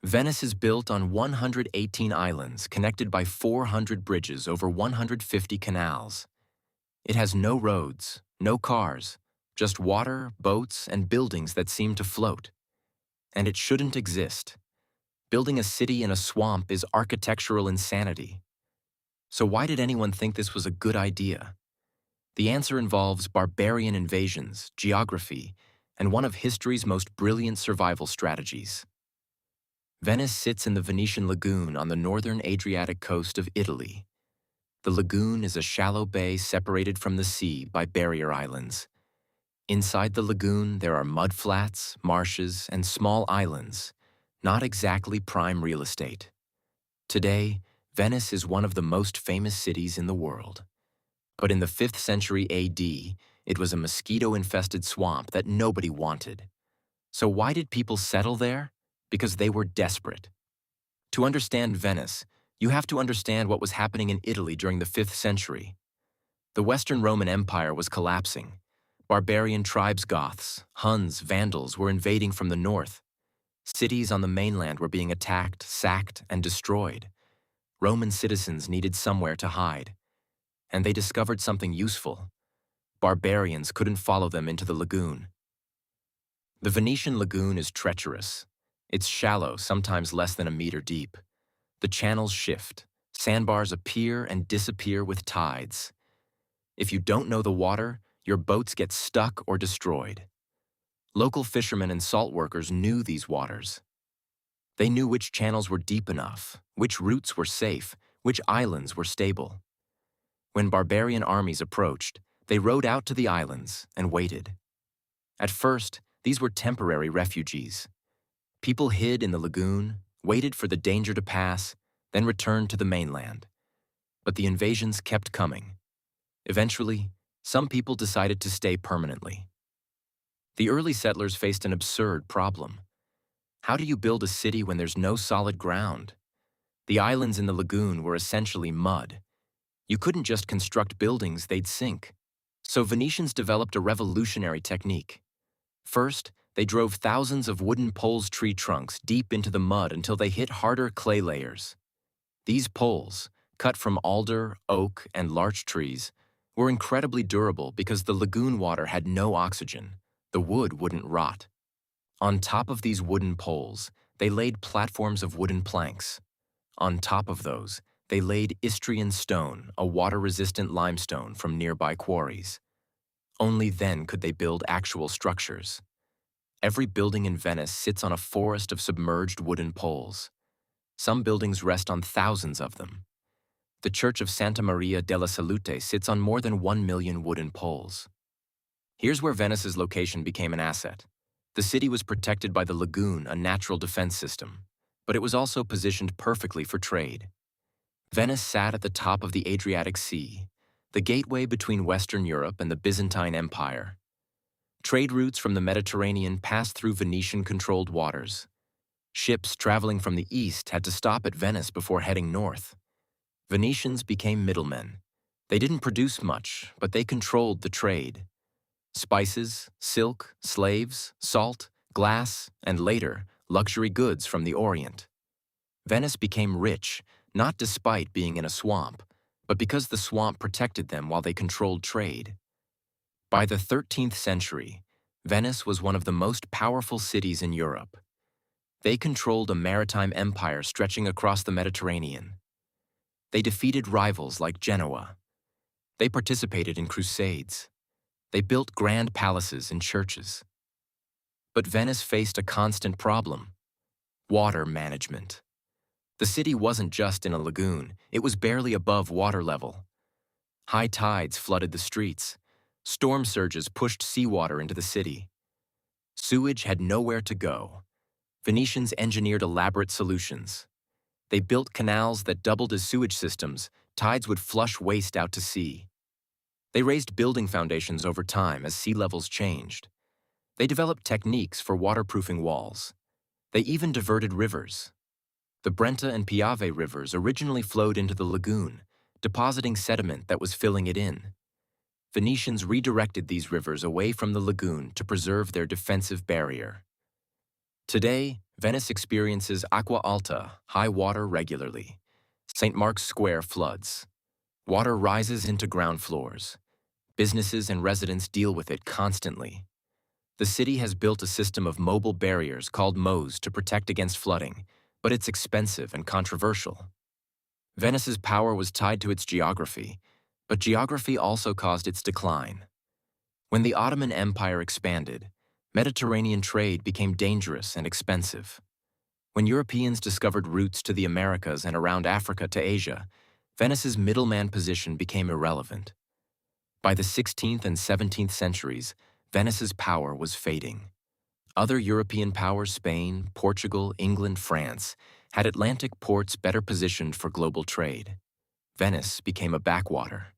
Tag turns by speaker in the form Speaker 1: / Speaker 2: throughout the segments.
Speaker 1: Venice is built on 118 islands connected by 400 bridges over 150 canals. It has no roads, no cars, just water, boats, and buildings that seem to float. And it shouldn't exist. Building a city in a swamp is architectural insanity. So why did anyone think this was a good idea? The answer involves barbarian invasions, geography, and one of history's most brilliant survival strategies. Venice sits in the Venetian lagoon on the northern Adriatic coast of Italy. The lagoon is a shallow bay separated from the sea by barrier islands. Inside the lagoon, there are mudflats, marshes, and small islands, not exactly prime real estate. Today, Venice is one of the most famous cities in the world. But in the 5th century AD, it was a mosquito-infested swamp that nobody wanted. So why did people settle there? Because they were desperate. To understand Venice, you have to understand what was happening in Italy during the 5th century. The Western Roman Empire was collapsing. Barbarian tribes, Goths, Huns, Vandals were invading from the north. Cities on the mainland were being attacked, sacked, and destroyed. Roman citizens needed somewhere to hide. And they discovered something useful. Barbarians couldn't follow them into the lagoon. The Venetian lagoon is treacherous. It's shallow, sometimes less than a meter deep. The channels shift. Sandbars appear and disappear with tides. If you don't know the water, your boats get stuck or destroyed. Local fishermen and salt workers knew these waters. They knew which channels were deep enough, which routes were safe, which islands were stable. When barbarian armies approached, they rowed out to the islands and waited. At first, these were temporary refugees. People hid in the lagoon, waited for the danger to pass, then returned to the mainland. But the invasions kept coming. Eventually, some people decided to stay permanently. The early settlers faced an absurd problem. How do you build a city when there's no solid ground? The islands in the lagoon were essentially mud. You couldn't just construct buildings, they'd sink. So Venetians developed a revolutionary technique. First, they drove thousands of wooden poles tree trunks deep into the mud until they hit harder clay layers. These poles, cut from alder, oak, and larch trees, were incredibly durable because the lagoon water had no oxygen. The wood wouldn't rot. On top of these wooden poles, they laid platforms of wooden planks. On top of those, they laid Istrian stone, a water-resistant limestone from nearby quarries. Only then could they build actual structures. Every building in Venice sits on a forest of submerged wooden poles. Some buildings rest on thousands of them. The Church of Santa Maria della Salute sits on more than 1 million wooden poles. Here's where Venice's location became an asset. The city was protected by the lagoon, a natural defense system, but it was also positioned perfectly for trade. Venice sat at the top of the Adriatic Sea, the gateway between Western Europe and the Byzantine Empire. Trade routes from the Mediterranean passed through Venetian-controlled waters. Ships traveling from the east had to stop at Venice before heading north. Venetians became middlemen. They didn't produce much, but they controlled the trade. Spices, silk, slaves, salt, glass, and later, luxury goods from the Orient. Venice became rich, not despite being in a swamp, but because the swamp protected them while they controlled trade. By the 13th century, Venice was one of the most powerful cities in Europe. They controlled a maritime empire stretching across the Mediterranean. They defeated rivals like Genoa. They participated in crusades. They built grand palaces and churches. But Venice faced a constant problem: water management. The city wasn't just in a lagoon, it was barely above water level. High tides flooded the streets. Storm surges pushed seawater into the city. Sewage had nowhere to go. Venetians engineered elaborate solutions. They built canals that doubled as sewage systems. Tides would flush waste out to sea. They raised building foundations over time as sea levels changed. They developed techniques for waterproofing walls. They even diverted rivers. The Brenta and Piave rivers originally flowed into the lagoon, depositing sediment that was filling it in. Venetians redirected these rivers away from the lagoon to preserve their defensive barrier. Today, Venice experiences acqua alta, high water regularly. St. Mark's Square floods. Water rises into ground floors. Businesses and residents deal with it constantly. The city has built a system of mobile barriers called moats to protect against flooding, but it's expensive and controversial. Venice's power was tied to its geography, but geography also caused its decline. When the Ottoman Empire expanded, Mediterranean trade became dangerous and expensive. When Europeans discovered routes to the Americas and around Africa to Asia, Venice's middleman position became irrelevant. By the 16th and 17th centuries, Venice's power was fading. Other European powers, Spain, Portugal, England, France, had Atlantic ports better positioned for global trade. Venice became a backwater.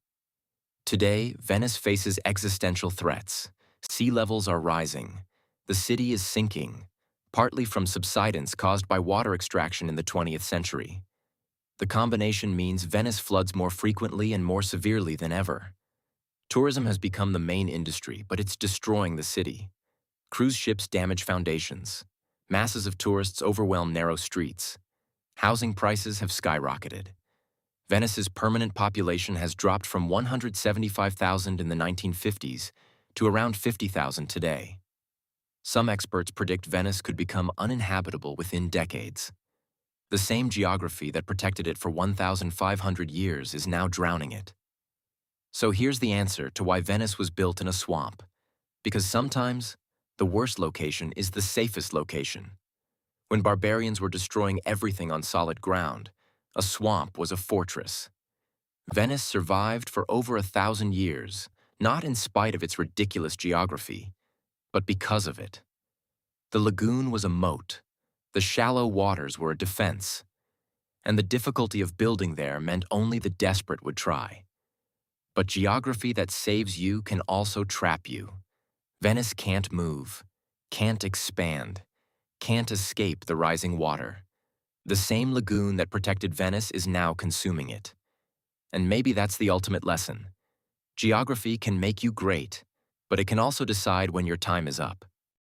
Speaker 1: Today, Venice faces existential threats. Sea levels are rising. The city is sinking, partly from subsidence caused by water extraction in the 20th century. The combination means Venice floods more frequently and more severely than ever. Tourism has become the main industry, but it's destroying the city. Cruise ships damage foundations. Masses of tourists overwhelm narrow streets. Housing prices have skyrocketed. Venice's permanent population has dropped from 175,000 in the 1950s to around 50,000 today. Some experts predict Venice could become uninhabitable within decades. The same geography that protected it for 1,500 years is now drowning it. So here's the answer to why Venice was built in a swamp. Because sometimes, the worst location is the safest location. When barbarians were destroying everything on solid ground, a swamp was a fortress. Venice survived for over 1,000 years, not in spite of its ridiculous geography, but because of it. The lagoon was a moat, the shallow waters were a defense, and the difficulty of building there meant only the desperate would try. But geography that saves you can also trap you. Venice can't move, can't expand, can't escape the rising water. The same lagoon that protected Venice is now consuming it. And maybe that's the ultimate lesson. Geography can make you great, but it can also decide when your time is up.